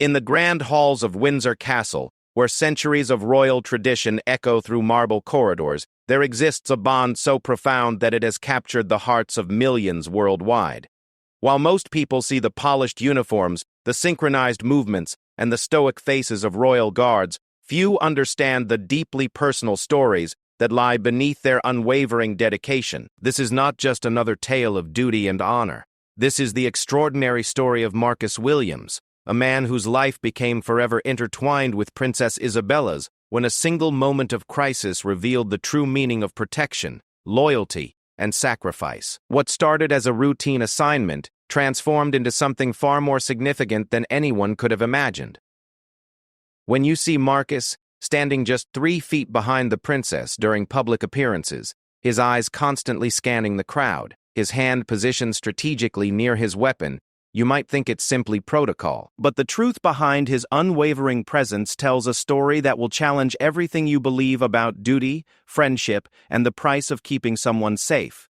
In the grand halls of Windsor Castle, where centuries of royal tradition echo through marble corridors, there exists a bond so profound that it has captured the hearts of millions worldwide. While most people see the polished uniforms, the synchronized movements, and the stoic faces of royal guards, few understand the deeply personal stories that lie beneath their unwavering dedication. This is not just another tale of duty and honor. This is the extraordinary story of Marcus Williams, a man whose life became forever intertwined with Princess Isabella's when a single moment of crisis revealed the true meaning of protection, loyalty, and sacrifice. What started as a routine assignment transformed into something far more significant than anyone could have imagined. When you see Marcus standing just 3 feet behind the princess during public appearances, his eyes constantly scanning the crowd, his hand positioned strategically near his weapon, you might think it's simply protocol. But the truth behind his unwavering presence tells a story that will challenge everything you believe about duty, friendship, and the price of keeping someone safe.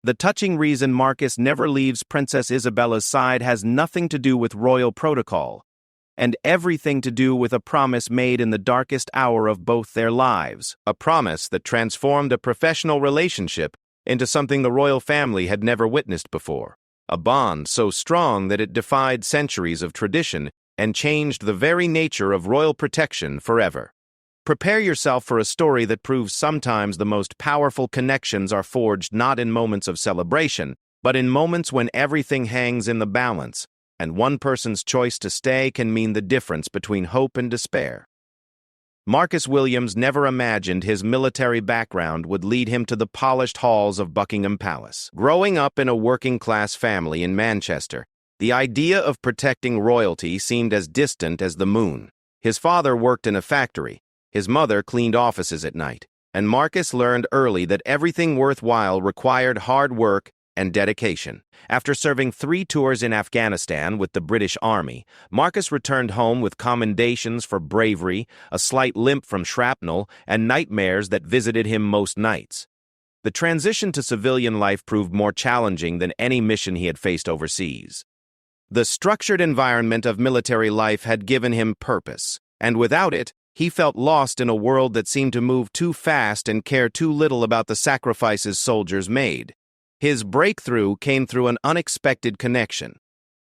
The touching reason Marcus never leaves Princess Isabella's side has nothing to do with royal protocol, and everything to do with a promise made in the darkest hour of both their lives. A promise that transformed a professional relationship into something the royal family had never witnessed before. A bond so strong that it defied centuries of tradition and changed the very nature of royal protection forever. Prepare yourself for a story that proves sometimes the most powerful connections are forged not in moments of celebration, but in moments when everything hangs in the balance, and one person's choice to stay can mean the difference between hope and despair. Marcus Williams never imagined his military background would lead him to the polished halls of Buckingham Palace. Growing up in a working-class family in Manchester, the idea of protecting royalty seemed as distant as the moon. His father worked in a factory, his mother cleaned offices at night, and Marcus learned early that everything worthwhile required hard work and dedication. After serving 3 tours in Afghanistan with the British Army, Marcus returned home with commendations for bravery, a slight limp from shrapnel, and nightmares that visited him most nights. The transition to civilian life proved more challenging than any mission he had faced overseas. The structured environment of military life had given him purpose, and without it, he felt lost in a world that seemed to move too fast and care too little about the sacrifices soldiers made. His breakthrough came through an unexpected connection.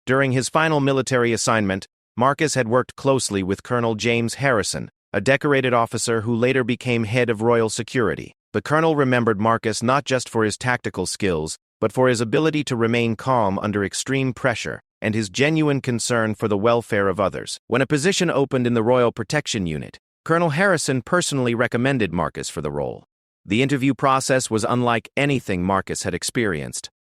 During his final military assignment, Marcus had worked closely with Colonel James Harrison, a decorated officer who later became head of royal security. The colonel remembered Marcus not just for his tactical skills, but for his ability to remain calm under extreme pressure and his genuine concern for the welfare of others. When a position opened in the Royal Protection Unit, Colonel Harrison personally recommended Marcus for the role. The interview process was unlike anything Marcus had experienced.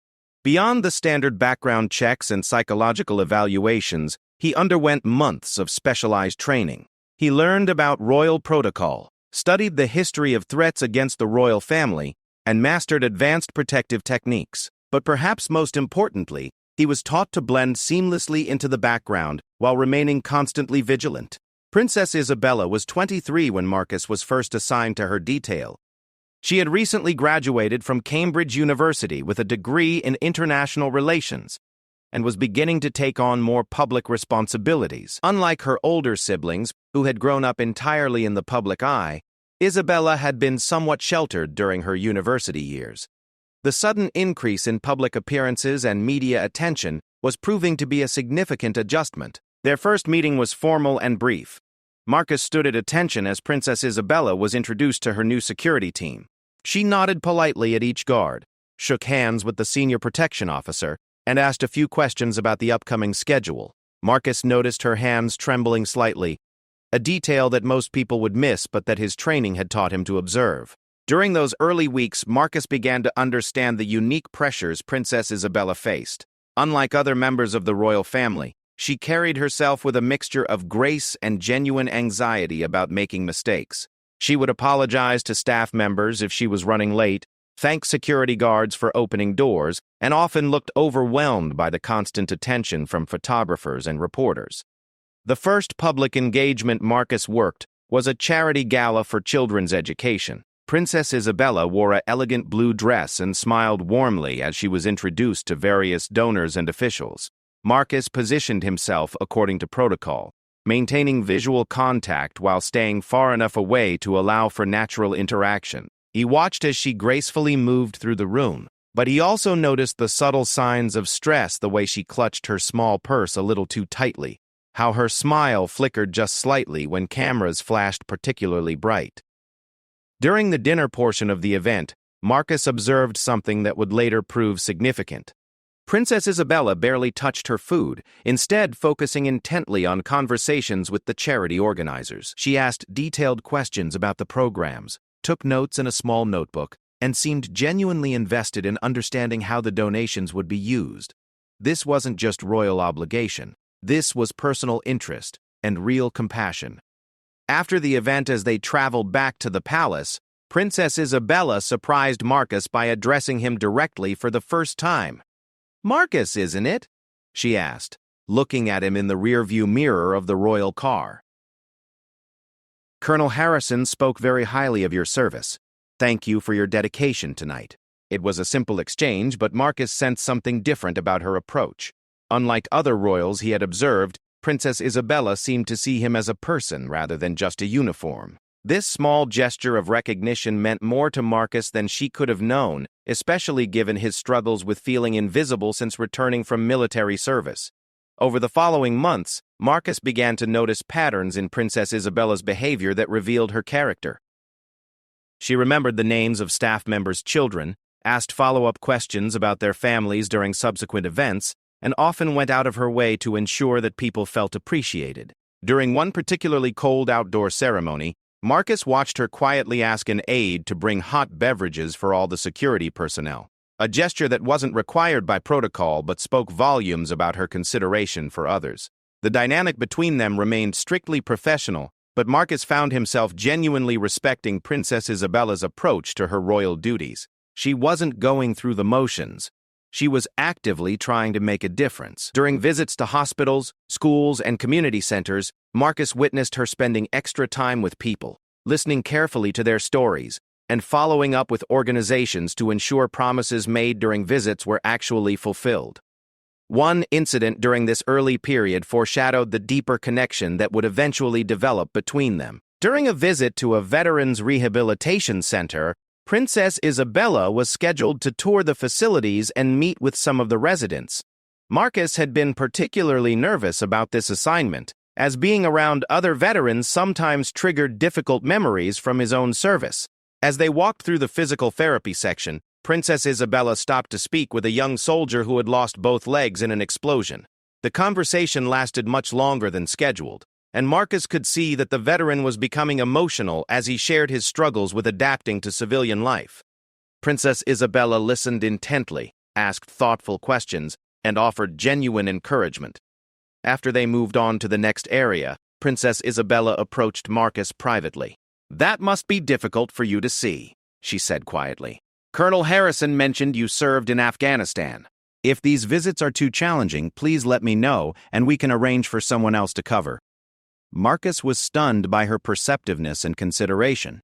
Beyond the standard background checks and psychological evaluations, he underwent months of specialized training. He learned about royal protocol, studied the history of threats against the royal family, and mastered advanced protective techniques. But perhaps most importantly, he was taught to blend seamlessly into the background while remaining constantly vigilant. Princess Isabella was 23 when Marcus was first assigned to her detail. She had recently graduated from Cambridge University with a degree in international relations and was beginning to take on more public responsibilities. Unlike her older siblings, who had grown up entirely in the public eye, Isabella had been somewhat sheltered during her university years. The sudden increase in public appearances and media attention was proving to be a significant adjustment. Their first meeting was formal and brief. Marcus stood at attention as Princess Isabella was introduced to her new security team. She nodded politely at each guard, shook hands with the senior protection officer, and asked a few questions about the upcoming schedule. Marcus noticed her hands trembling slightly, a detail that most people would miss but that his training had taught him to observe. During those early weeks, Marcus began to understand the unique pressures Princess Isabella faced. Unlike other members of the royal family, she carried herself with a mixture of grace and genuine anxiety about making mistakes. She would apologize to staff members if she was running late, thank security guards for opening doors, and often looked overwhelmed by the constant attention from photographers and reporters. The first public engagement Marcus worked was a charity gala for children's education. Princess Isabella wore an elegant blue dress and smiled warmly as she was introduced to various donors and officials. Marcus positioned himself according to protocol, maintaining visual contact while staying far enough away to allow for natural interaction. He watched as she gracefully moved through the room, but he also noticed the subtle signs of stress, the way she clutched her small purse a little too tightly, how her smile flickered just slightly when cameras flashed particularly bright. During the dinner portion of the event, Marcus observed something that would later prove significant. Princess Isabella barely touched her food, instead focusing intently on conversations with the charity organizers. She asked detailed questions about the programs, took notes in a small notebook, and seemed genuinely invested in understanding how the donations would be used. This wasn't just royal obligation. This was personal interest and real compassion. After the event, as they traveled back to the palace, Princess Isabella surprised Marcus by addressing him directly for the first time. "Marcus, isn't it?" she asked, looking at him in the rearview mirror of the royal car. "Colonel Harrison spoke very highly of your service. Thank you for your dedication tonight." It was a simple exchange, but Marcus sensed something different about her approach. Unlike other royals he had observed, Princess Isabella seemed to see him as a person rather than just a uniform. This small gesture of recognition meant more to Marcus than she could have known, especially given his struggles with feeling invisible since returning from military service. Over the following months, Marcus began to notice patterns in Princess Isabella's behavior that revealed her character. She remembered the names of staff members' children, asked follow-up questions about their families during subsequent events, and often went out of her way to ensure that people felt appreciated. During one particularly cold outdoor ceremony, Marcus watched her quietly ask an aide to bring hot beverages for all the security personnel, a gesture that wasn't required by protocol but spoke volumes about her consideration for others. The dynamic between them remained strictly professional, but Marcus found himself genuinely respecting Princess Isabella's approach to her royal duties. She wasn't going through the motions. She was actively trying to make a difference. During visits to hospitals, schools, and community centers, Marcus witnessed her spending extra time with people, listening carefully to their stories, and following up with organizations to ensure promises made during visits were actually fulfilled. One incident during this early period foreshadowed the deeper connection that would eventually develop between them. During a visit to a veterans rehabilitation center, Princess Isabella was scheduled to tour the facilities and meet with some of the residents. Marcus had been particularly nervous about this assignment, as being around other veterans sometimes triggered difficult memories from his own service. As they walked through the physical therapy section, Princess Isabella stopped to speak with a young soldier who had lost both legs in an explosion. The conversation lasted much longer than scheduled, and Marcus could see that the veteran was becoming emotional as he shared his struggles with adapting to civilian life. Princess Isabella listened intently, asked thoughtful questions, and offered genuine encouragement. After they moved on to the next area, Princess Isabella approached Marcus privately. "That must be difficult for you to see," she said quietly. "Colonel Harrison mentioned you served in Afghanistan. If these visits are too challenging, please let me know, and we can arrange for someone else to cover." Marcus was stunned by her perceptiveness and consideration.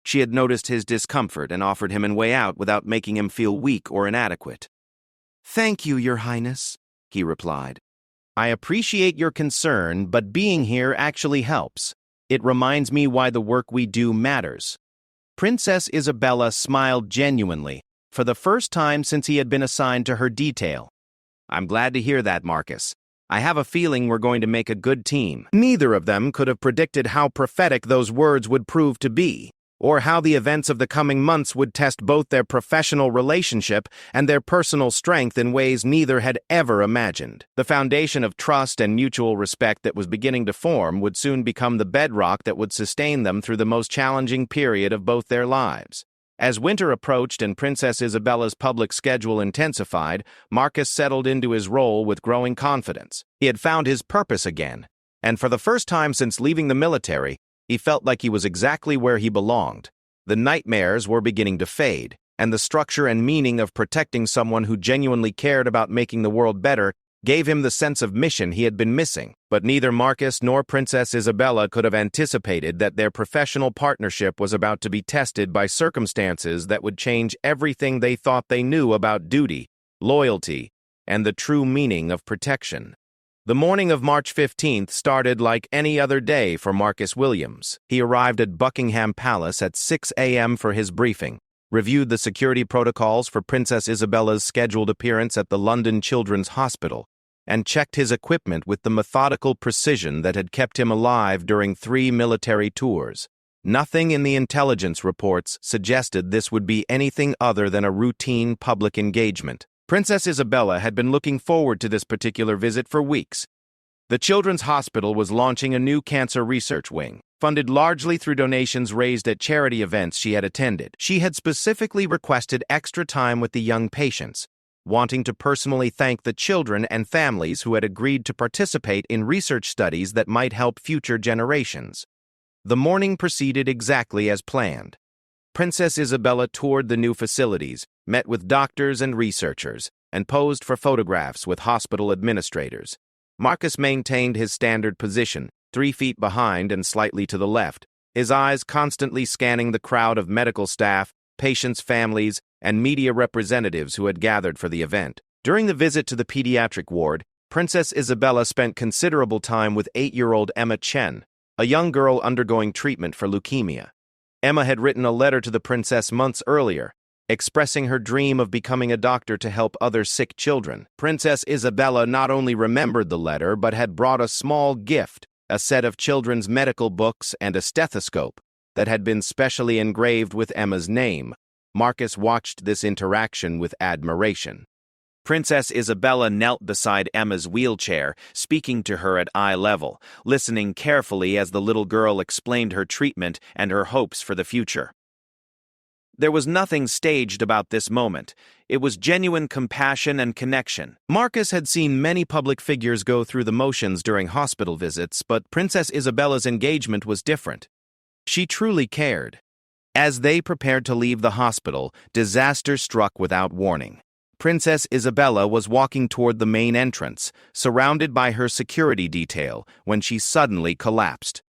She had noticed his discomfort and offered him a way out without making him feel weak or inadequate. "Thank you, Your Highness," he replied. "I appreciate your concern, but being here actually helps. It reminds me why the work we do matters." Princess Isabella smiled genuinely, for the first time since he had been assigned to her detail. "I'm glad to hear that, Marcus. I have a feeling we're going to make a good team." Neither of them could have predicted how prophetic those words would prove to be, or how the events of the coming months would test both their professional relationship and their personal strength in ways neither had ever imagined. The foundation of trust and mutual respect that was beginning to form would soon become the bedrock that would sustain them through the most challenging period of both their lives. As winter approached and Princess Isabella's public schedule intensified, Marcus settled into his role with growing confidence. He had found his purpose again, and for the first time since leaving the military, he felt like he was exactly where he belonged. The nightmares were beginning to fade, and the structure and meaning of protecting someone who genuinely cared about making the world better gave him the sense of mission he had been missing. But neither Marcus nor Princess Isabella could have anticipated that their professional partnership was about to be tested by circumstances that would change everything they thought they knew about duty, loyalty, and the true meaning of protection. The morning of March 15th started like any other day for Marcus Williams. He arrived at Buckingham Palace at 6 a.m. for his briefing, reviewed the security protocols for Princess Isabella's scheduled appearance at the London Children's Hospital, and checked his equipment with the methodical precision that had kept him alive during 3 military tours. Nothing in the intelligence reports suggested this would be anything other than a routine public engagement. Princess Isabella had been looking forward to this particular visit for weeks. The Children's Hospital was launching a new cancer research wing, funded largely through donations raised at charity events she had attended. She had specifically requested extra time with the young patients, wanting to personally thank the children and families who had agreed to participate in research studies that might help future generations. The morning proceeded exactly as planned. Princess Isabella toured the new facilities, met with doctors and researchers, and posed for photographs with hospital administrators. Marcus maintained his standard position, 3 feet behind and slightly to the left, his eyes constantly scanning the crowd of medical staff, patients' families, and media representatives who had gathered for the event. During the visit to the pediatric ward, Princess Isabella spent considerable time with 8-year-old Emma Chen, a young girl undergoing treatment for leukemia. Emma had written a letter to the princess months earlier, expressing her dream of becoming a doctor to help other sick children. Princess Isabella not only remembered the letter, but had brought a small gift, a set of children's medical books and a stethoscope that had been specially engraved with Emma's name. Marcus watched this interaction with admiration. Princess Isabella knelt beside Emma's wheelchair, speaking to her at eye level, listening carefully as the little girl explained her treatment and her hopes for the future. There was nothing staged about this moment. It was genuine compassion and connection. Marcus had seen many public figures go through the motions during hospital visits, but Princess Isabella's engagement was different. She truly cared. As they prepared to leave the hospital, disaster struck without warning. Princess Isabella was walking toward the main entrance, surrounded by her security detail, when she suddenly collapsed.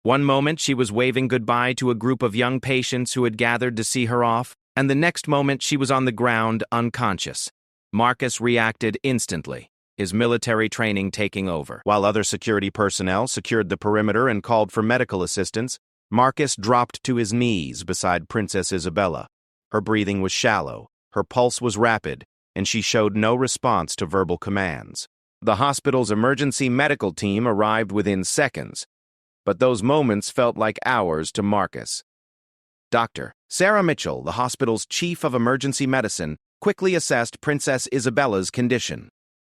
One moment she was waving goodbye to a group of young patients who had gathered to see her off, and the next moment she was on the ground unconscious. Marcus reacted instantly, his military training taking over. While other security personnel secured the perimeter and called for medical assistance, Marcus dropped to his knees beside Princess Isabella. Her breathing was shallow, her pulse was rapid, and she showed no response to verbal commands. The hospital's emergency medical team arrived within seconds, but those moments felt like hours to Marcus. Dr. Sarah Mitchell, the hospital's chief of emergency medicine, quickly assessed Princess Isabella's condition.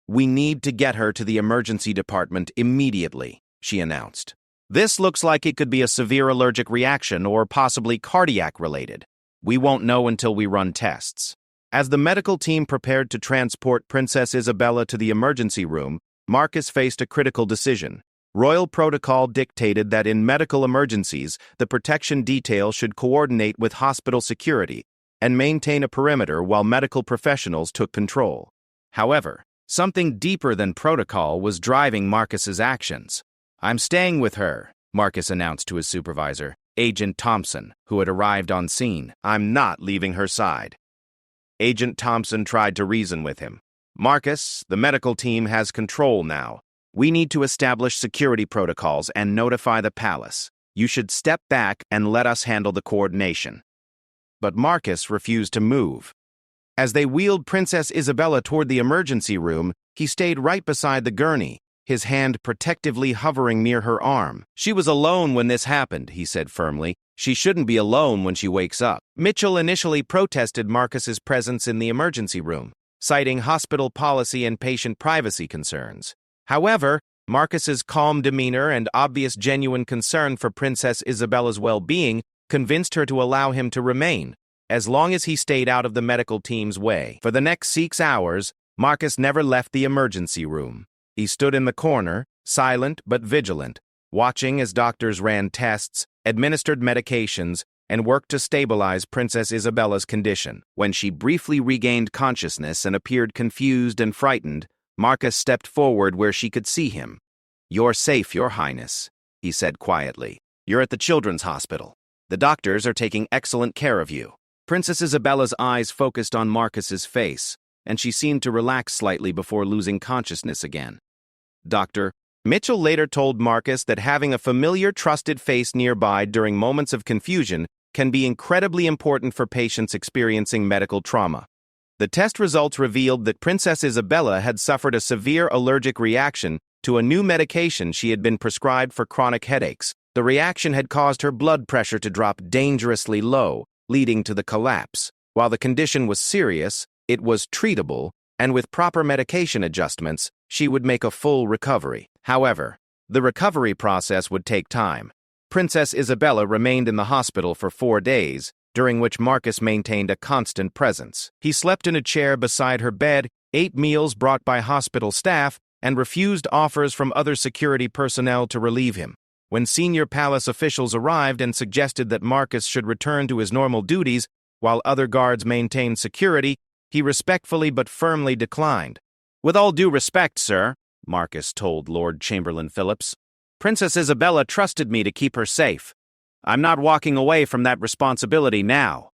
"We need to get her to the emergency department immediately," she announced. "This looks like it could be a severe allergic reaction or possibly cardiac-related. We won't know until we run tests." As the medical team prepared to transport Princess Isabella to the emergency room, Marcus faced a critical decision. Royal protocol dictated that in medical emergencies, the protection detail should coordinate with hospital security and maintain a perimeter while medical professionals took control. However, something deeper than protocol was driving Marcus's actions. "I'm staying with her," Marcus announced to his supervisor, Agent Thompson, who had arrived on scene. "I'm not leaving her side." Agent Thompson tried to reason with him. "Marcus, the medical team has control now. We need to establish security protocols and notify the palace. You should step back and let us handle the coordination." But Marcus refused to move. As they wheeled Princess Isabella toward the emergency room, he stayed right beside the gurney, his hand protectively hovering near her arm. "She was alone when this happened," he said firmly. "She shouldn't be alone when she wakes up." Mitchell initially protested Marcus's presence in the emergency room, citing hospital policy and patient privacy concerns. However, Marcus's calm demeanor and obvious genuine concern for Princess Isabella's well-being convinced her to allow him to remain, as long as he stayed out of the medical team's way. For the next 6 hours, Marcus never left the emergency room. He stood in the corner, silent but vigilant, watching as doctors ran tests, administered medications, and worked to stabilize Princess Isabella's condition. When she briefly regained consciousness and appeared confused and frightened, Marcus stepped forward where she could see him. "You're safe, Your Highness," he said quietly. "You're at the Children's Hospital. The doctors are taking excellent care of you." Princess Isabella's eyes focused on Marcus's face, and she seemed to relax slightly before losing consciousness again. Doctor. Mitchell later told Marcus that having a familiar, trusted face nearby during moments of confusion can be incredibly important for patients experiencing medical trauma. The test results revealed that Princess Isabella had suffered a severe allergic reaction to a new medication she had been prescribed for chronic headaches. The reaction had caused her blood pressure to drop dangerously low, leading to the collapse. While the condition was serious, it was treatable, and with proper medication adjustments, she would make a full recovery. However, the recovery process would take time. Princess Isabella remained in the hospital for 4 days, during which Marcus maintained a constant presence. He slept in a chair beside her bed, ate meals brought by hospital staff, and refused offers from other security personnel to relieve him. When senior palace officials arrived and suggested that Marcus should return to his normal duties while other guards maintained security, he respectfully but firmly declined. "With all due respect, sir," Marcus told Lord Chamberlain Phillips, "Princess Isabella trusted me to keep her safe. I'm not walking away from that responsibility now."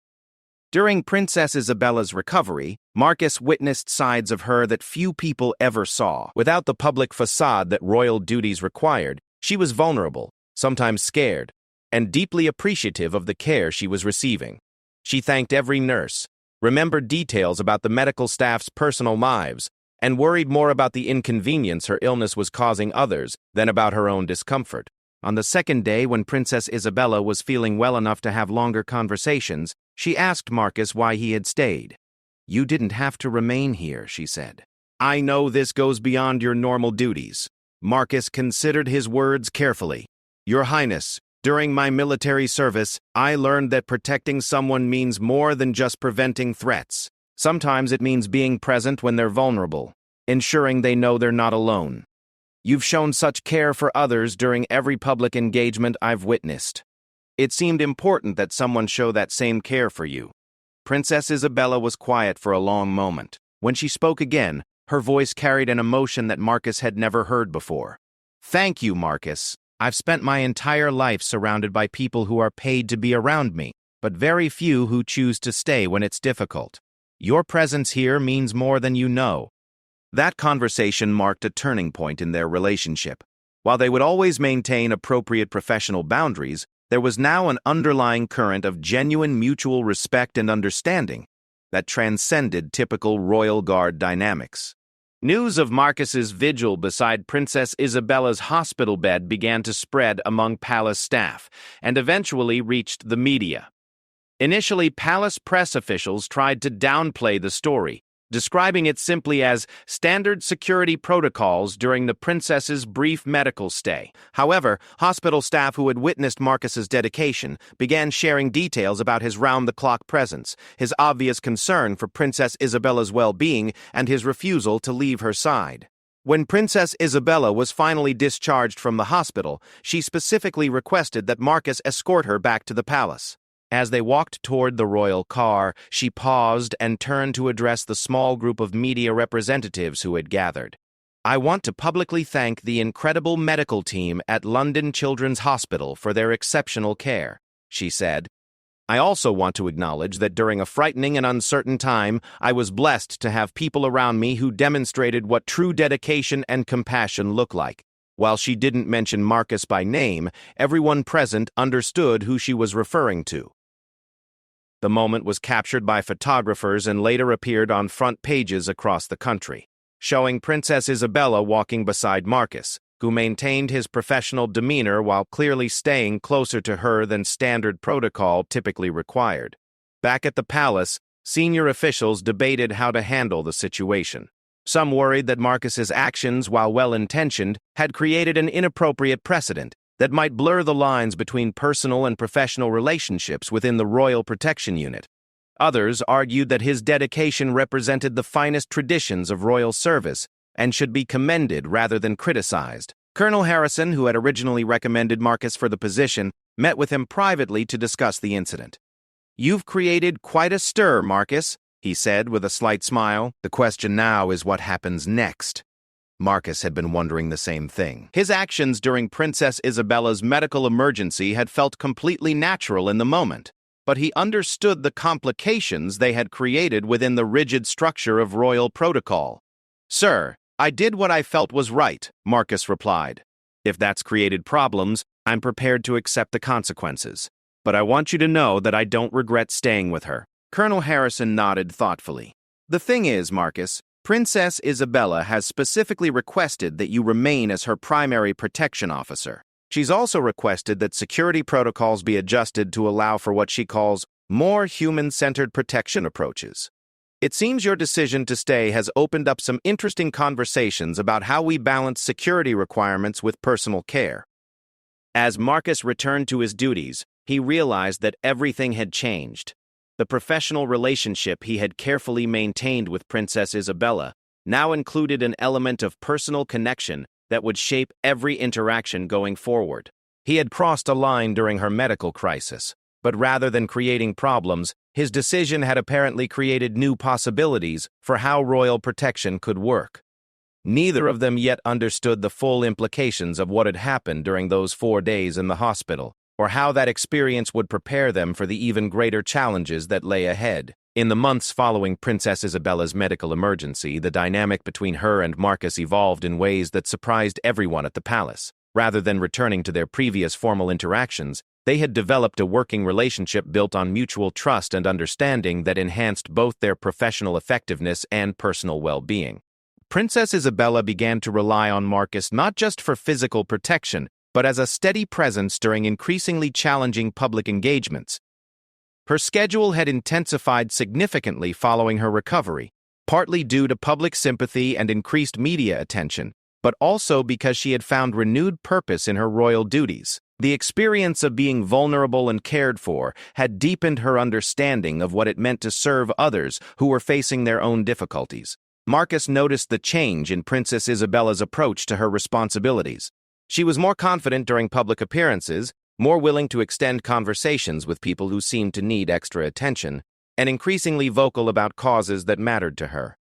During Princess Isabella's recovery, Marcus witnessed sides of her that few people ever saw. Without the public facade that royal duties required, she was vulnerable, sometimes scared, and deeply appreciative of the care she was receiving. She thanked every nurse, remembered details about the medical staff's personal lives, and worried more about the inconvenience her illness was causing others than about her own discomfort. On the second day, when Princess Isabella was feeling well enough to have longer conversations, she asked Marcus why he had stayed. "You didn't have to remain here," she said. "I know this goes beyond your normal duties." Marcus considered his words carefully. "Your Highness, during my military service, I learned that protecting someone means more than just preventing threats. Sometimes it means being present when they're vulnerable, ensuring they know they're not alone. You've shown such care for others during every public engagement I've witnessed. It seemed important that someone show that same care for you." Princess Isabella was quiet for a long moment. When she spoke again, her voice carried an emotion that Marcus had never heard before. "Thank you, Marcus. I've spent my entire life surrounded by people who are paid to be around me, but very few who choose to stay when it's difficult. Your presence here means more than you know." That conversation marked a turning point in their relationship. While they would always maintain appropriate professional boundaries, there was now an underlying current of genuine mutual respect and understanding that transcended typical royal guard dynamics. News of Marcus's vigil beside Princess Isabella's hospital bed began to spread among palace staff and eventually reached the media. Initially, palace press officials tried to downplay the story, describing it simply as standard security protocols during the princess's brief medical stay. However, hospital staff who had witnessed Marcus's dedication began sharing details about his round-the-clock presence, his obvious concern for Princess Isabella's well-being, and his refusal to leave her side. When Princess Isabella was finally discharged from the hospital, she specifically requested that Marcus escort her back to the palace. As they walked toward the royal car, she paused and turned to address the small group of media representatives who had gathered. "I want to publicly thank the incredible medical team at London Children's Hospital for their exceptional care," she said. "I also want to acknowledge that during a frightening and uncertain time, I was blessed to have people around me who demonstrated what true dedication and compassion look like." While she didn't mention Marcus by name, everyone present understood who she was referring to. The moment was captured by photographers and later appeared on front pages across the country, showing Princess Isabella walking beside Marcus, who maintained his professional demeanor while clearly staying closer to her than standard protocol typically required. Back at the palace, senior officials debated how to handle the situation. Some worried that Marcus's actions, while well-intentioned, had created an inappropriate precedent that might blur the lines between personal and professional relationships within the Royal Protection Unit. Others argued that his dedication represented the finest traditions of royal service and should be commended rather than criticized. Colonel Harrison, who had originally recommended Marcus for the position, met with him privately to discuss the incident. "You've created quite a stir, Marcus," he said with a slight smile. "The question now is what happens next." Marcus had been wondering the same thing. His actions during Princess Isabella's medical emergency had felt completely natural in the moment, but he understood the complications they had created within the rigid structure of royal protocol. "Sir, "I did what I felt was right," Marcus replied. "If that's created problems, I'm prepared to accept the consequences. But I want you to know that I don't regret staying with her." Colonel Harrison nodded thoughtfully. "The thing is, Marcus, Princess Isabella has specifically requested that you remain as her primary protection officer. She's also requested that security protocols be adjusted to allow for what she calls more human-centered protection approaches. It seems your decision to stay has opened up some interesting conversations about how we balance security requirements with personal care." As Marcus returned to his duties, he realized that everything had changed. The professional relationship he had carefully maintained with Princess Isabella now included an element of personal connection that would shape every interaction going forward. He had crossed a line during her medical crisis, but rather than creating problems, his decision had apparently created new possibilities for how royal protection could work. Neither of them yet understood the full implications of what had happened during those 4 days in the hospital, or how that experience would prepare them for the even greater challenges that lay ahead. In the months following Princess Isabella's medical emergency, the dynamic between her and Marcus evolved in ways that surprised everyone at the palace. Rather than returning to their previous formal interactions, they had developed a working relationship built on mutual trust and understanding that enhanced both their professional effectiveness and personal well-being. Princess Isabella began to rely on Marcus not just for physical protection, but as a steady presence during increasingly challenging public engagements. Her schedule had intensified significantly following her recovery, partly due to public sympathy and increased media attention, but also because she had found renewed purpose in her royal duties. The experience of being vulnerable and cared for had deepened her understanding of what it meant to serve others who were facing their own difficulties. Marcus noticed the change in Princess Isabella's approach to her responsibilities. She was more confident during public appearances, more willing to extend conversations with people who seemed to need extra attention, and increasingly vocal about causes that mattered to her.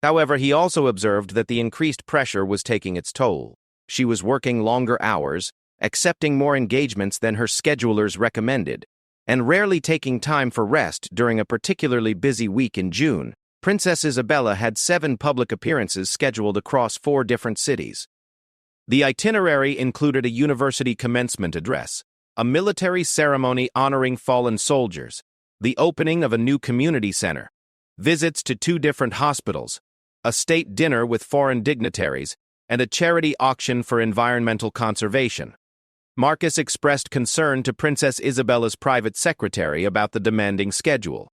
However, he also observed that the increased pressure was taking its toll. She was working longer hours, accepting more engagements than her schedulers recommended, and rarely taking time for rest during a particularly busy week in June. Princess Isabella had 7 public appearances scheduled across 4 different cities. The itinerary included a university commencement address, a military ceremony honoring fallen soldiers, the opening of a new community center, visits to 2 different hospitals, a state dinner with foreign dignitaries, and a charity auction for environmental conservation. Marcus expressed concern to Princess Isabella's private secretary about the demanding schedule.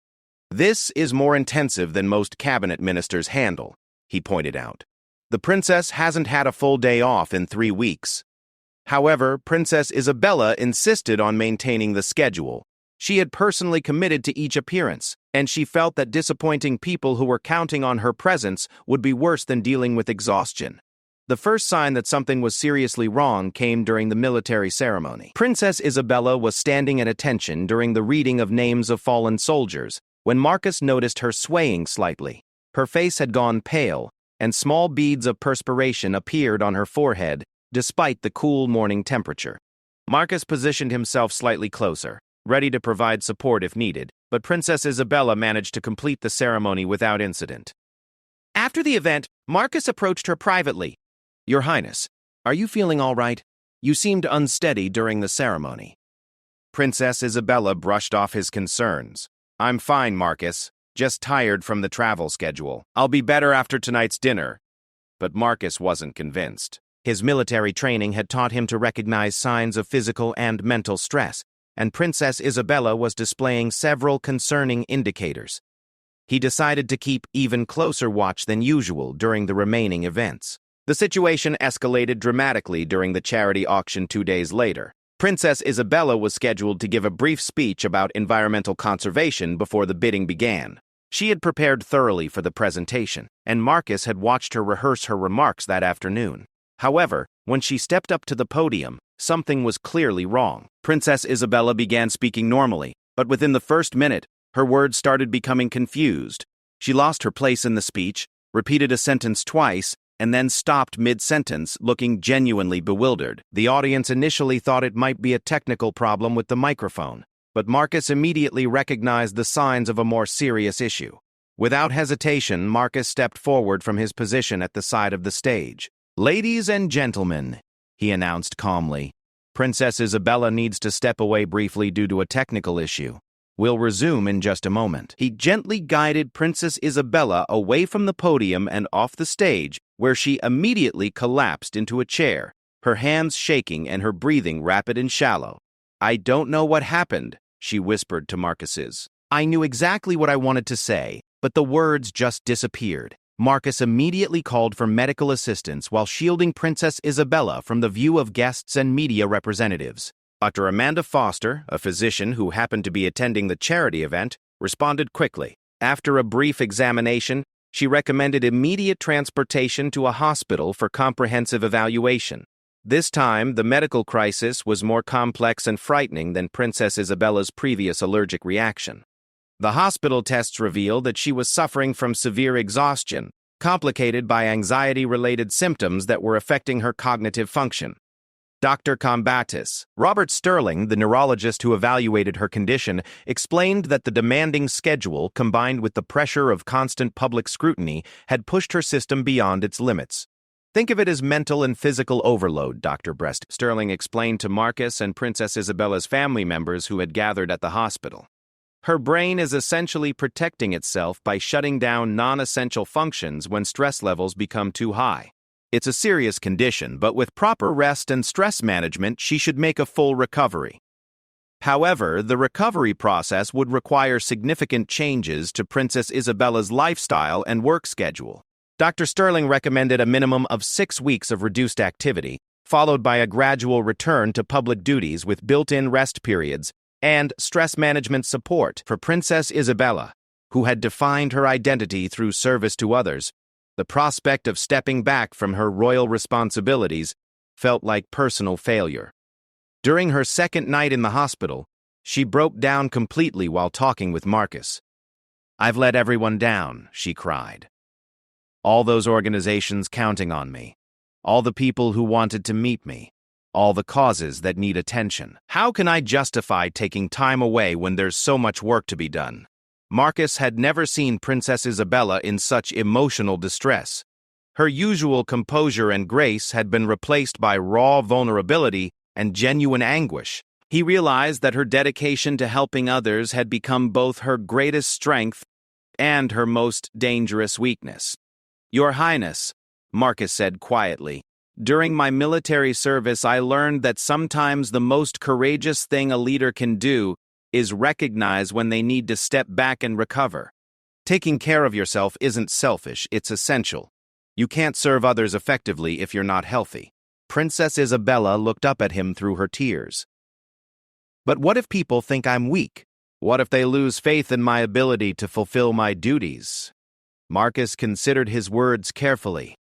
"This is more intensive than most cabinet ministers handle," he pointed out. "The princess hasn't had a full day off in 3 weeks. However, Princess Isabella insisted on maintaining the schedule. She had personally committed to each appearance, and she felt that disappointing people who were counting on her presence would be worse than dealing with exhaustion." The first sign that something was seriously wrong came during the military ceremony. Princess Isabella was standing at attention during the reading of names of fallen soldiers, when Marcus noticed her swaying slightly. Her face had gone pale, and small beads of perspiration appeared on her forehead, despite the cool morning temperature. Marcus positioned himself slightly closer, ready to provide support if needed, but Princess Isabella managed to complete the ceremony without incident. After the event, Marcus approached her privately. "Your Highness, are you feeling all right? You seemed unsteady during the ceremony." Princess Isabella brushed off his concerns. "I'm fine, Marcus. Just tired from the travel schedule. I'll be better after tonight's dinner." But Marcus wasn't convinced. His military training had taught him to recognize signs of physical and mental stress, and Princess Isabella was displaying several concerning indicators. He decided to keep even closer watch than usual during the remaining events. The situation escalated dramatically during the charity auction 2 days later. Princess Isabella was scheduled to give a brief speech about environmental conservation before the bidding began. She had prepared thoroughly for the presentation, and Marcus had watched her rehearse her remarks that afternoon. However, when she stepped up to the podium, something was clearly wrong. Princess Isabella began speaking normally, but within the first minute, her words started becoming confused. She lost her place in the speech, repeated a sentence twice, and then stopped mid-sentence, looking genuinely bewildered. The audience initially thought it might be a technical problem with the microphone, but Marcus immediately recognized the signs of a more serious issue. Without hesitation, Marcus stepped forward from his position at the side of the stage. "Ladies and gentlemen," he announced calmly, "Princess Isabella needs to step away briefly due to a technical issue. We'll resume in just a moment." He gently guided Princess Isabella away from the podium and off the stage, where she immediately collapsed into a chair, her hands shaking and her breathing rapid and shallow. "I don't know what happened," she whispered to Marcus's. "I knew exactly what I wanted to say, but the words just disappeared." Marcus immediately called for medical assistance while shielding Princess Isabella from the view of guests and media representatives. Dr. Amanda Foster, a physician who happened to be attending the charity event, responded quickly. After a brief examination, she recommended immediate transportation to a hospital for comprehensive evaluation. This time, the medical crisis was more complex and frightening than Princess Isabella's previous allergic reaction. The hospital tests revealed that she was suffering from severe exhaustion, complicated by anxiety-related symptoms that were affecting her cognitive function. Dr. Combatis, Robert Sterling, the neurologist who evaluated her condition, explained that the demanding schedule, combined with the pressure of constant public scrutiny, had pushed her system beyond its limits. "Think of it as mental and physical overload," Dr. Brest Sterling explained to Marcus and Princess Isabella's family members who had gathered at the hospital. "Her brain is essentially protecting itself by shutting down non-essential functions when stress levels become too high. It's a serious condition, but with proper rest and stress management, she should make a full recovery. However, the recovery process would require significant changes to Princess Isabella's lifestyle and work schedule." Dr. Sterling recommended a minimum of 6 weeks of reduced activity, followed by a gradual return to public duties with built-in rest periods and stress management support for Princess Isabella, who had defined her identity through service to others. The prospect of stepping back from her royal responsibilities felt like personal failure. During her second night in the hospital, she broke down completely while talking with Marcus. "I've let everyone down," she cried. "All those organizations counting on me. All the people who wanted to meet me. All the causes that need attention. How can I justify taking time away when there's so much work to be done?" Marcus had never seen Princess Isabella in such emotional distress. Her usual composure and grace had been replaced by raw vulnerability and genuine anguish. He realized that her dedication to helping others had become both her greatest strength and her most dangerous weakness. "Your Highness," Marcus said quietly, "during my military service I learned that sometimes the most courageous thing a leader can do is recognize when they need to step back and recover. Taking care of yourself isn't selfish, it's essential. You can't serve others effectively if you're not healthy." Princess Isabella looked up at him through her tears. "But what if people think I'm weak? What if they lose faith in my ability to fulfill my duties?" Marcus considered his words carefully.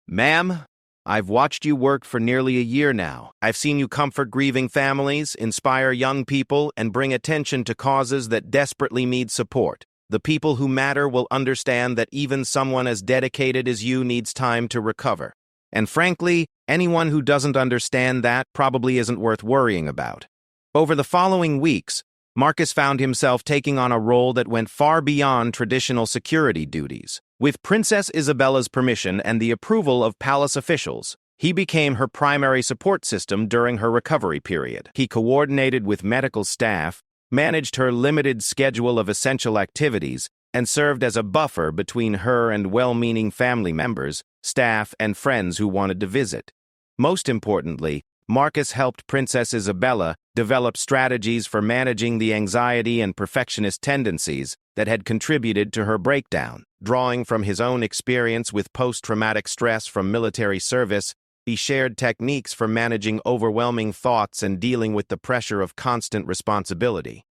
"Ma'am, I've watched you work for nearly a year now. I've seen you comfort grieving families, inspire young people, and bring attention to causes that desperately need support. The people who matter will understand that even someone as dedicated as you needs time to recover. And frankly, anyone who doesn't understand that probably isn't worth worrying about." Over the following weeks, Marcus found himself taking on a role that went far beyond traditional security duties. With Princess Isabella's permission and the approval of palace officials, he became her primary support system during her recovery period. He coordinated with medical staff, managed her limited schedule of essential activities, and served as a buffer between her and well-meaning family members, staff, and friends who wanted to visit. Most importantly, Marcus helped Princess Isabella develop strategies for managing the anxiety and perfectionist tendencies that had contributed to her breakdown. Drawing from his own experience with post-traumatic stress from military service, he shared techniques for managing overwhelming thoughts and dealing with the pressure of constant responsibility.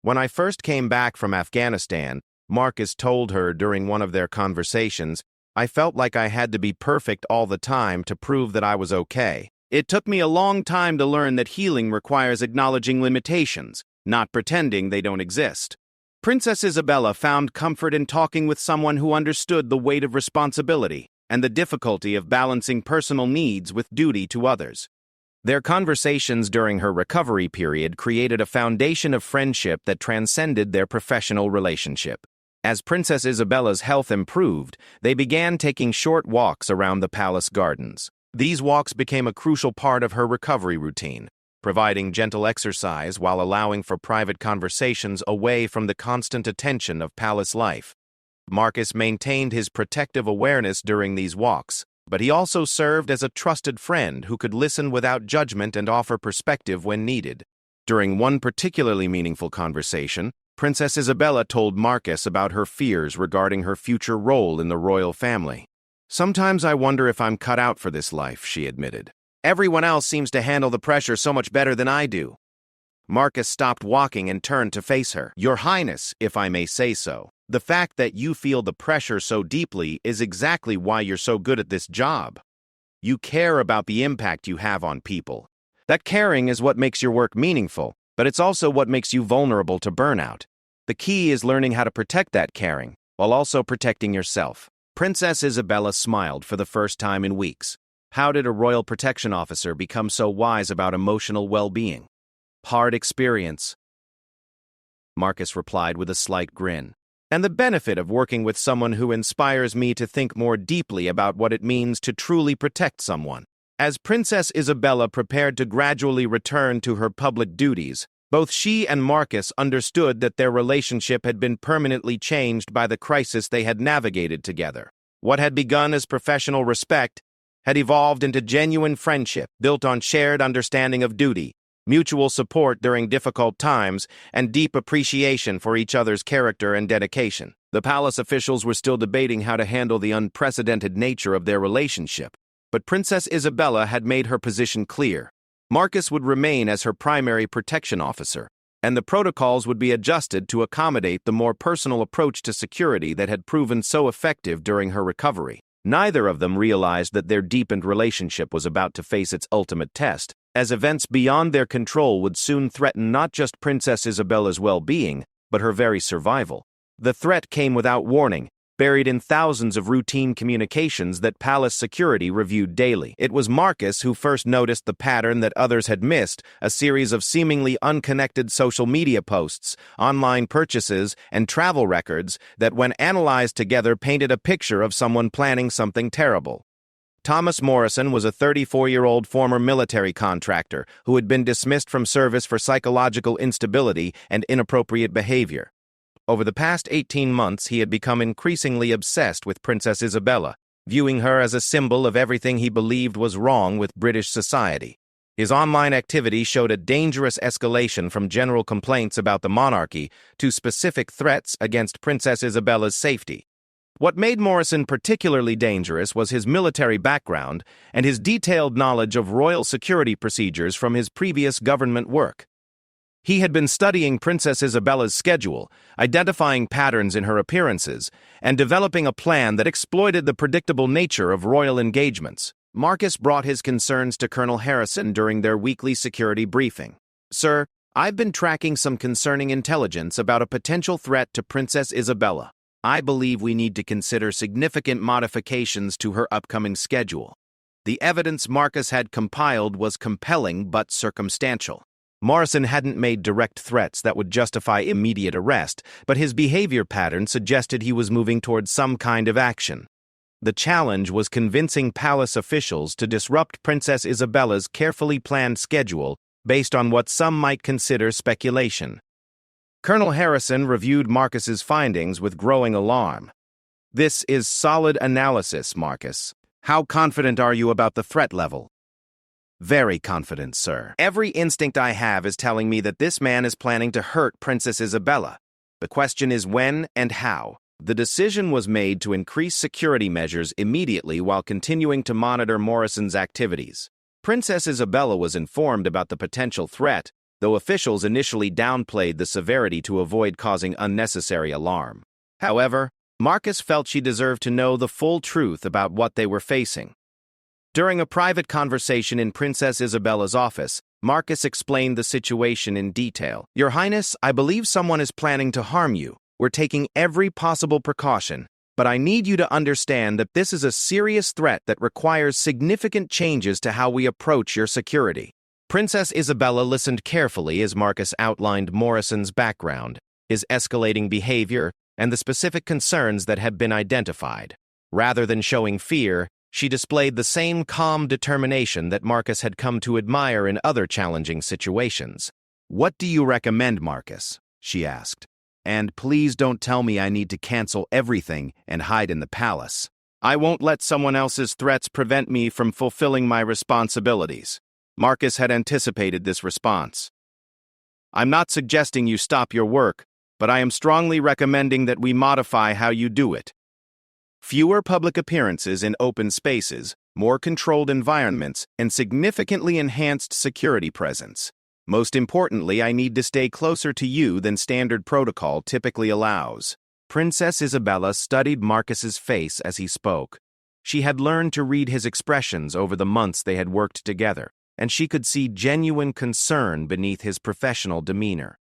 "When I first came back from Afghanistan," Marcus told her during one of their conversations, "I felt like I had to be perfect all the time to prove that I was okay. It took me a long time to learn that healing requires acknowledging limitations, not pretending they don't exist." Princess Isabella found comfort in talking with someone who understood the weight of responsibility and the difficulty of balancing personal needs with duty to others. Their conversations during her recovery period created a foundation of friendship that transcended their professional relationship. As Princess Isabella's health improved, they began taking short walks around the palace gardens. These walks became a crucial part of her recovery routine, providing gentle exercise while allowing for private conversations away from the constant attention of palace life. Marcus maintained his protective awareness during these walks, but he also served as a trusted friend who could listen without judgment and offer perspective when needed. During one particularly meaningful conversation, Princess Isabella told Marcus about her fears regarding her future role in the royal family. "Sometimes I wonder if I'm cut out for this life," she admitted. "Everyone else seems to handle the pressure so much better than I do." Marcus stopped walking and turned to face her. "Your Highness, if I may say so, the fact that you feel the pressure so deeply is exactly why you're so good at this job. You care about the impact you have on people. That caring is what makes your work meaningful, but it's also what makes you vulnerable to burnout. The key is learning how to protect that caring, while also protecting yourself." Princess Isabella smiled for the first time in weeks. How did a royal protection officer become so wise about emotional well-being? "Hard experience," Marcus replied with a slight grin. "And the benefit of working with someone who inspires me to think more deeply about what it means to truly protect someone." As Princess Isabella prepared to gradually return to her public duties, both she and Marcus understood that their relationship had been permanently changed by the crisis they had navigated together. What had begun as professional respect had evolved into genuine friendship built on shared understanding of duty, mutual support during difficult times, and deep appreciation for each other's character and dedication. The palace officials were still debating how to handle the unprecedented nature of their relationship, but Princess Isabella had made her position clear. Marcus would remain as her primary protection officer, and the protocols would be adjusted to accommodate the more personal approach to security that had proven so effective during her recovery. Neither of them realized that their deepened relationship was about to face its ultimate test, as events beyond their control would soon threaten not just Princess Isabella's well-being, but her very survival. The threat came without warning, buried in thousands of routine communications that palace security reviewed daily. It was Marcus who first noticed the pattern that others had missed: a series of seemingly unconnected social media posts, online purchases, and travel records that, when analyzed together, painted a picture of someone planning something terrible. Thomas Morrison was a 34-year-old former military contractor who had been dismissed from service for psychological instability and inappropriate behavior. Over the past 18 months, he had become increasingly obsessed with Princess Isabella, viewing her as a symbol of everything he believed was wrong with British society. His online activity showed a dangerous escalation from general complaints about the monarchy to specific threats against Princess Isabella's safety. What made Morrison particularly dangerous was his military background and his detailed knowledge of royal security procedures from his previous government work. He had been studying Princess Isabella's schedule, identifying patterns in her appearances, and developing a plan that exploited the predictable nature of royal engagements. Marcus brought his concerns to Colonel Harrison during their weekly security briefing. "Sir, I've been tracking some concerning intelligence about a potential threat to Princess Isabella. I believe we need to consider significant modifications to her upcoming schedule." The evidence Marcus had compiled was compelling but circumstantial. Morrison hadn't made direct threats that would justify immediate arrest, but his behavior pattern suggested he was moving towards some kind of action. The challenge was convincing palace officials to disrupt Princess Isabella's carefully planned schedule based on what some might consider speculation. Colonel Harrison reviewed Marcus's findings with growing alarm. "This is solid analysis, Marcus. How confident are you about the threat level?" "Very confident, sir. Every instinct I have is telling me that this man is planning to hurt Princess Isabella. The question is when and how." The decision was made to increase security measures immediately while continuing to monitor Morrison's activities. Princess Isabella was informed about the potential threat, though officials initially downplayed the severity to avoid causing unnecessary alarm. However, Marcus felt she deserved to know the full truth about what they were facing. During a private conversation in Princess Isabella's office, Marcus explained the situation in detail. "Your Highness, I believe someone is planning to harm you. We're taking every possible precaution, but I need you to understand that this is a serious threat that requires significant changes to how we approach your security." Princess Isabella listened carefully as Marcus outlined Morrison's background, his escalating behavior, and the specific concerns that had been identified. Rather than showing fear, she displayed the same calm determination that Marcus had come to admire in other challenging situations. "What do you recommend, Marcus?" she asked. "And please don't tell me I need to cancel everything and hide in the palace. I won't let someone else's threats prevent me from fulfilling my responsibilities." Marcus had anticipated this response. "I'm not suggesting you stop your work, but I am strongly recommending that we modify how you do it. Fewer public appearances in open spaces, more controlled environments, and significantly enhanced security presence. Most importantly, I need to stay closer to you than standard protocol typically allows." Princess Isabella studied Marcus's face as he spoke. She had learned to read his expressions over the months they had worked together, and she could see genuine concern beneath his professional demeanor.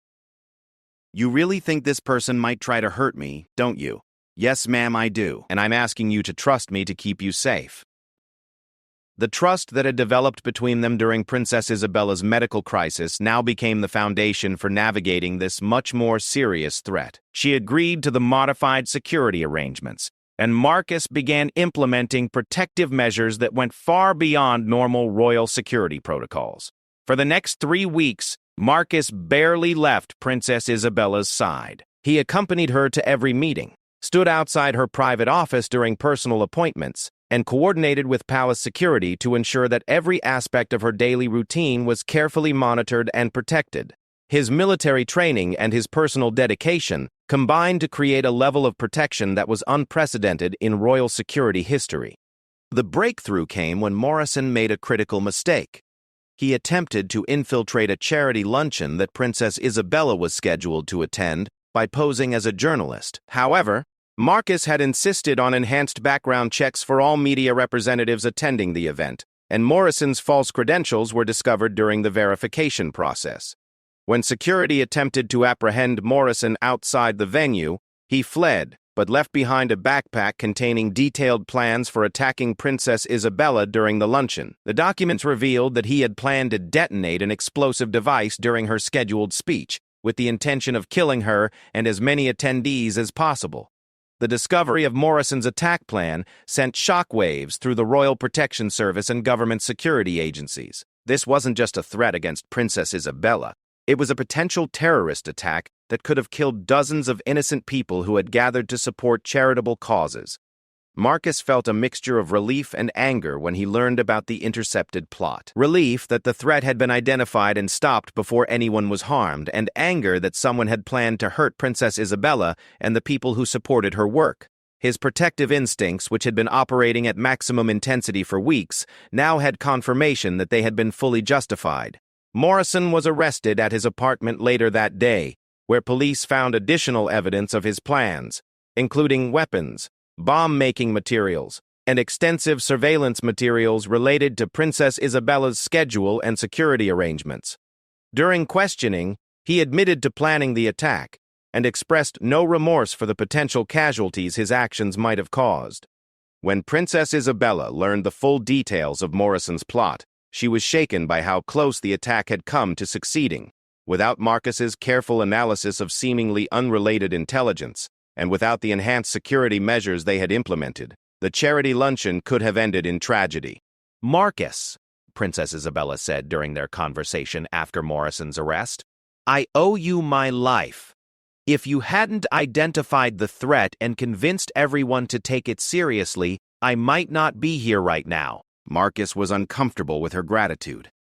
"You really think this person might try to hurt me, don't you?" "Yes, ma'am, I do, and I'm asking you to trust me to keep you safe." The trust that had developed between them during Princess Isabella's medical crisis now became the foundation for navigating this much more serious threat. She agreed to the modified security arrangements, and Marcus began implementing protective measures that went far beyond normal royal security protocols. For the next 3 weeks, Marcus barely left Princess Isabella's side. He accompanied her to every meeting, stood outside her private office during personal appointments, and coordinated with palace security to ensure that every aspect of her daily routine was carefully monitored and protected. His military training and his personal dedication combined to create a level of protection that was unprecedented in royal security history. The breakthrough came when Morrison made a critical mistake. He attempted to infiltrate a charity luncheon that Princess Isabella was scheduled to attend by posing as a journalist. However, Marcus had insisted on enhanced background checks for all media representatives attending the event, and Morrison's false credentials were discovered during the verification process. When security attempted to apprehend Morrison outside the venue, he fled, but left behind a backpack containing detailed plans for attacking Princess Isabella during the luncheon. The documents revealed that he had planned to detonate an explosive device during her scheduled speech, with the intention of killing her and as many attendees as possible. The discovery of Morrison's attack plan sent shockwaves through the Royal Protection Service and government security agencies. This wasn't just a threat against Princess Isabella. It was a potential terrorist attack that could have killed dozens of innocent people who had gathered to support charitable causes. Marcus felt a mixture of relief and anger when he learned about the intercepted plot. Relief that the threat had been identified and stopped before anyone was harmed, and anger that someone had planned to hurt Princess Isabella and the people who supported her work. His protective instincts, which had been operating at maximum intensity for weeks, now had confirmation that they had been fully justified. Morrison was arrested at his apartment later that day, where police found additional evidence of his plans, including weapons, bomb-making materials, and extensive surveillance materials related to Princess Isabella's schedule and security arrangements. During questioning, he admitted to planning the attack and expressed no remorse for the potential casualties his actions might have caused. When Princess Isabella learned the full details of Morrison's plot, she was shaken by how close the attack had come to succeeding. Without Marcus's careful analysis of seemingly unrelated intelligence, and without the enhanced security measures they had implemented, the charity luncheon could have ended in tragedy. "Marcus," Princess Isabella said during their conversation after Morrison's arrest, "I owe you my life. If you hadn't identified the threat and convinced everyone to take it seriously, I might not be here right now." Marcus was uncomfortable with her gratitude.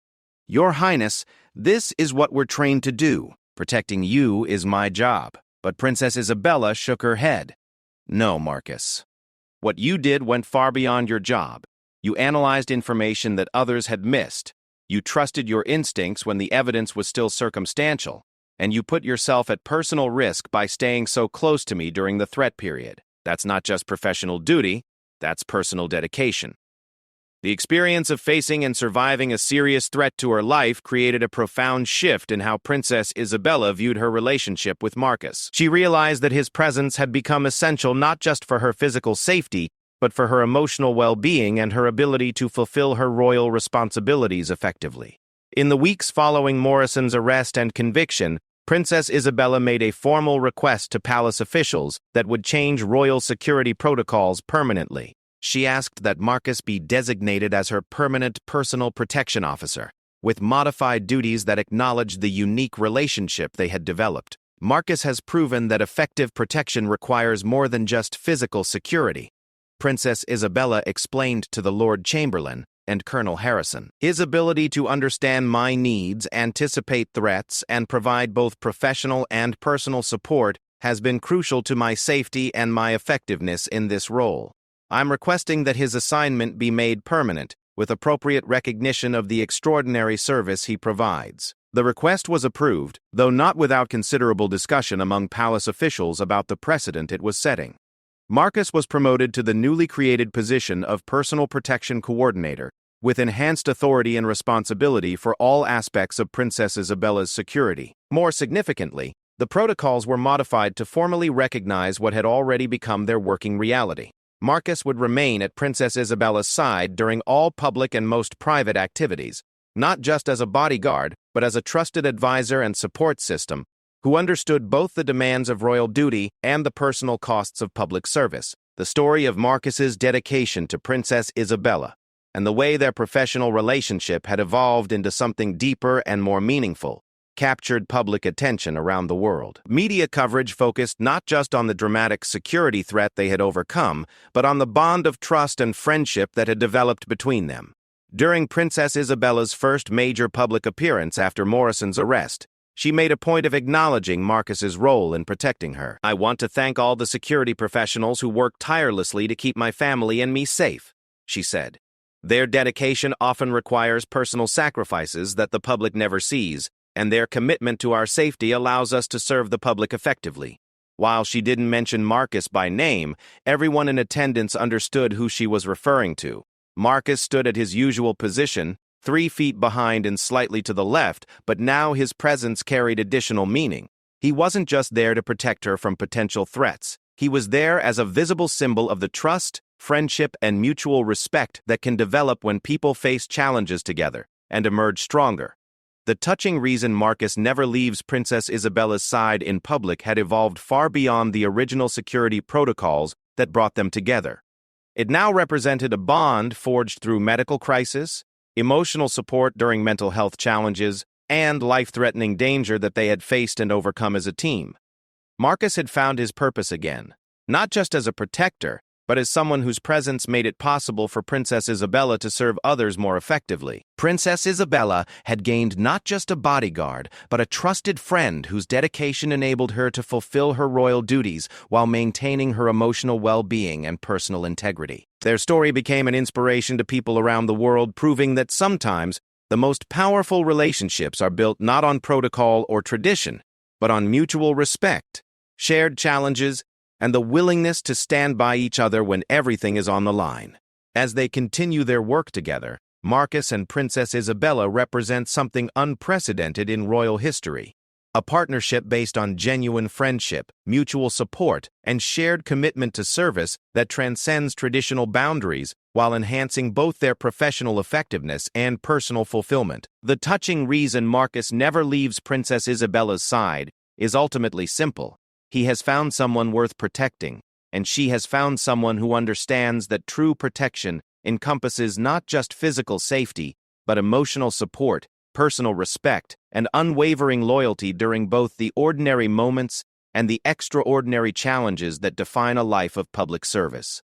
"Your Highness, this is what we're trained to do. Protecting you is my job." But Princess Isabella shook her head. "No, Marcus. What you did went far beyond your job. You analyzed information that others had missed. You trusted your instincts when the evidence was still circumstantial. And you put yourself at personal risk by staying so close to me during the threat period. That's not just professional duty, that's personal dedication." The experience of facing and surviving a serious threat to her life created a profound shift in how Princess Isabella viewed her relationship with Marcus. She realized that his presence had become essential not just for her physical safety, but for her emotional well-being and her ability to fulfill her royal responsibilities effectively. In the weeks following Morrison's arrest and conviction, Princess Isabella made a formal request to palace officials that would change royal security protocols permanently. She asked that Marcus be designated as her permanent personal protection officer, with modified duties that acknowledged the unique relationship they had developed. Marcus has proven that effective protection requires more than just physical security. Princess Isabella explained to the Lord Chamberlain and Colonel Harrison. His ability to understand my needs, anticipate threats, and provide both professional and personal support has been crucial to my safety and my effectiveness in this role. I'm requesting that his assignment be made permanent, with appropriate recognition of the extraordinary service he provides. The request was approved, though not without considerable discussion among palace officials about the precedent it was setting. Marcus was promoted to the newly created position of Personal Protection Coordinator, with enhanced authority and responsibility for all aspects of Princess Isabella's security. More significantly, the protocols were modified to formally recognize what had already become their working reality. Marcus would remain at Princess Isabella's side during all public and most private activities, not just as a bodyguard, but as a trusted advisor and support system who understood both the demands of royal duty and the personal costs of public service. The story of Marcus's dedication to Princess Isabella and the way their professional relationship had evolved into something deeper and more meaningful captured public attention around the world. Media coverage focused not just on the dramatic security threat they had overcome, but on the bond of trust and friendship that had developed between them. During Princess Isabella's first major public appearance after Morrison's arrest, she made a point of acknowledging Marcus's role in protecting her. "I want to thank all the security professionals who worked tirelessly to keep my family and me safe," she said. "Their dedication often requires personal sacrifices that the public never sees, and their commitment to our safety allows us to serve the public effectively." While she didn't mention Marcus by name, everyone in attendance understood who she was referring to. Marcus stood at his usual position, 3 feet behind and slightly to the left, but now his presence carried additional meaning. He wasn't just there to protect her from potential threats. He was there as a visible symbol of the trust, friendship, and mutual respect that can develop when people face challenges together and emerge stronger. The touching reason Marcus never leaves Princess Isabella's side in public had evolved far beyond the original security protocols that brought them together. It now represented a bond forged through medical crisis, emotional support during mental health challenges, and life-threatening danger that they had faced and overcome as a team. Marcus had found his purpose again, not just as a protector, but as someone whose presence made it possible for Princess Isabella to serve others more effectively. Princess Isabella had gained not just a bodyguard, but a trusted friend whose dedication enabled her to fulfill her royal duties while maintaining her emotional well-being and personal integrity. Their story became an inspiration to people around the world, proving that sometimes the most powerful relationships are built not on protocol or tradition, but on mutual respect, shared challenges, and the willingness to stand by each other when everything is on the line. As they continue their work together, Marcus and Princess Isabella represent something unprecedented in royal history. A partnership based on genuine friendship, mutual support, and shared commitment to service that transcends traditional boundaries while enhancing both their professional effectiveness and personal fulfillment. The touching reason Marcus never leaves Princess Isabella's side is ultimately simple. He has found someone worth protecting, and she has found someone who understands that true protection encompasses not just physical safety, but emotional support, personal respect, and unwavering loyalty during both the ordinary moments and the extraordinary challenges that define a life of public service.